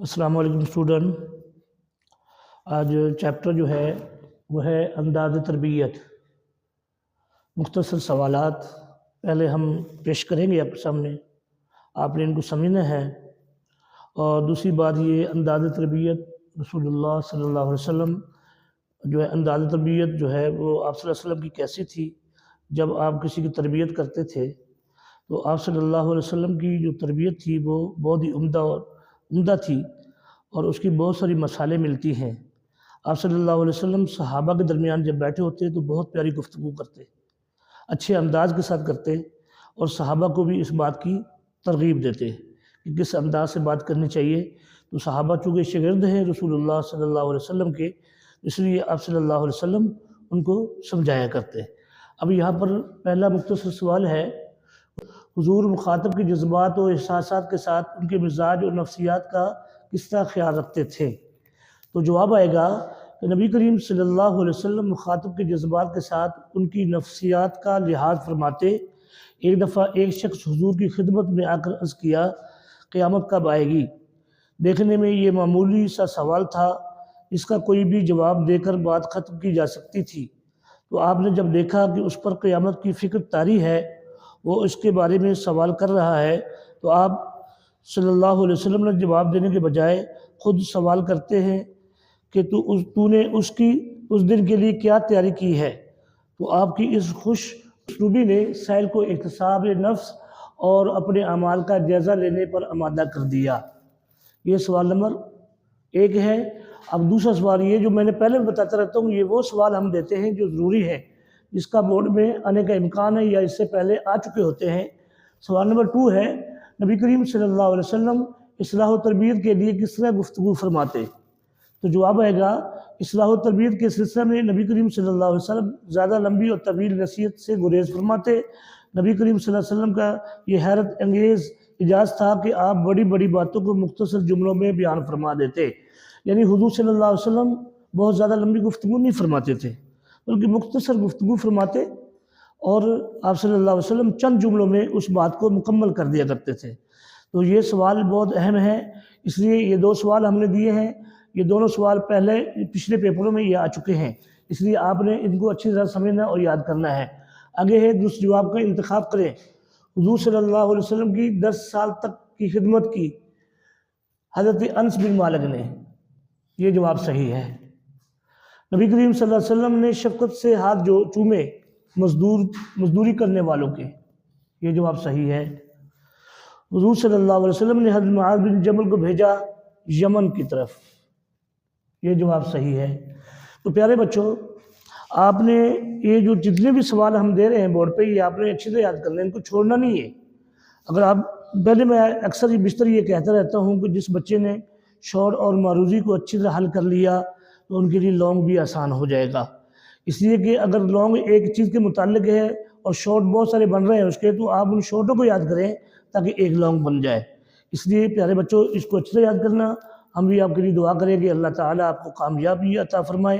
السلام علیکم اسٹوڈنٹ۔ آج چیپٹر جو ہے وہ ہے انداز تربیت۔ مختصر سوالات پہلے ہم پیش کریں گے آپ کے سامنے، آپ نے ان کو سمجھنا ہے۔ اور دوسری بات یہ انداز تربیت رسول اللہ صلی اللہ علیہ وسلم جو ہے، انداز تربیت جو ہے وہ آپ صلی اللہ علیہ وسلم کی کیسی تھی جب آپ کسی کی تربیت کرتے تھے۔ تو آپ صلی اللہ علیہ وسلم کی جو تربیت تھی وہ بہت ہی عمدہ تھی، اور اس کی بہت ساری مثالیں ملتی ہیں۔ آپ صلی اللہ علیہ وسلم صحابہ کے درمیان جب بیٹھے ہوتے تو بہت پیاری گفتگو کرتے، اچھے انداز کے ساتھ کرتے، اور صحابہ کو بھی اس بات کی ترغیب دیتے کہ کس انداز سے بات کرنی چاہیے۔ تو صحابہ چونکہ شاگرد ہیں رسول اللہ صلی اللہ علیہ وسلم کے، اس لیے آپ صلی اللہ علیہ وسلم ان کو سمجھایا کرتے۔ اب یہاں پر پہلا مختصر سوال ہے، حضور مخاطب کے جذبات و احساسات کے ساتھ ان کے مزاج اور نفسیات کا کس طرح خیال رکھتے تھے؟ تو جواب آئے گا کہ نبی کریم صلی اللہ علیہ وسلم مخاطب کے جذبات کے ساتھ ان کی نفسیات کا لحاظ فرماتے۔ ایک دفعہ ایک شخص حضور کی خدمت میں آ کر عرض کیا، قیامت کب آئے گی؟ دیکھنے میں یہ معمولی سا سوال تھا، اس کا کوئی بھی جواب دے کر بات ختم کی جا سکتی تھی۔ تو آپ نے جب دیکھا کہ اس پر قیامت کی فکر طاری ہے، وہ اس کے بارے میں سوال کر رہا ہے، تو آپ صلی اللہ علیہ وسلم نے جواب دینے کے بجائے خود سوال کرتے ہیں کہ تو نے اس دن کے لیے کیا تیاری کی ہے؟ تو آپ کی اس خوش اسلوبی نے سائل کو احتساب نفس اور اپنے اعمال کا جائزہ لینے پر آمادہ کر دیا۔ یہ سوال نمبر 1 ہے۔ اب دوسرا سوال یہ جو میں نے پہلے بتاتا رہتا ہوں، یہ وہ سوال ہم دیتے ہیں جو ضروری ہے، جس کا بورڈ میں آنے کا امکان ہے یا اس سے پہلے آ چکے ہوتے ہیں۔ سوال نمبر 2 ہے، نبی کریم صلی اللہ علیہ وسلم اصلاح و تربیت کے لیے کس طرح گفتگو فرماتے؟ تو جواب آئے گا، اصلاح و تربیت کے سلسلے میں نبی کریم صلی اللہ علیہ وسلم زیادہ لمبی اور طویل نصیحت سے گریز فرماتے۔ نبی کریم صلی اللہ علیہ وسلم کا یہ حیرت انگیز اعجاز تھا کہ آپ بڑی بڑی باتوں کو مختصر جملوں میں بیان فرما دیتے۔ یعنی حضور صلی اللہ علیہ وسلم بہت زیادہ لمبی گفتگو نہیں فرماتے تھے، بلکہ مختصر گفتگو فرماتے، اور آپ صلی اللہ علیہ وسلم چند جملوں میں اس بات کو مکمل کر دیا کرتے تھے۔ تو یہ سوال بہت اہم ہے، اس لیے یہ 2 سوال ہم نے دیے ہیں، یہ دونوں سوال پچھلے پیپروں میں یہ آ چکے ہیں، اس لیے آپ نے ان کو اچھی طرح سمجھنا اور یاد کرنا ہے۔ آگے ہے دوسرے جواب کا انتخاب کریں۔ حضور صلی اللہ علیہ وسلم کی 10 سال تک کی خدمت کی حضرت انس بن مالک نے، یہ جواب صحیح ہے۔ نبی کریم صلی اللہ علیہ وسلم نے شفقت سے ہاتھ چومے مزدوری کرنے والوں کے، یہ جواب صحیح ہے۔ حضور صلی اللہ علیہ وسلم نے حضرت معاذ بن جبل کو بھیجا یمن کی طرف، یہ جواب صحیح ہے۔ تو پیارے بچوں، آپ نے یہ جو جتنے بھی سوال ہم دے رہے ہیں بورڈ پہ، یہ آپ نے اچھی طرح یاد کرنا ہے، ان کو چھوڑنا نہیں ہے۔ اگر آپ پہلے میں اکثر یہ کہتا رہتا ہوں کہ جس بچے نے شارٹ اور معروضی کو اچھی طرح حل کر لیا تو ان کے لیے لانگ بھی آسان ہو جائے گا۔ اس لیے کہ اگر لانگ ایک چیز کے متعلق ہے اور شارٹ بہت سارے بن رہے ہیں اس کے، تو آپ ان شارٹوں کو یاد کریں تاکہ ایک لانگ بن جائے۔ اس لیے پیارے بچوں، اس کو اچھی طرح یاد کرنا۔ ہم بھی آپ کے لیے دعا کریں کہ اللہ تعالیٰ آپ کو کامیابی عطا فرمائے۔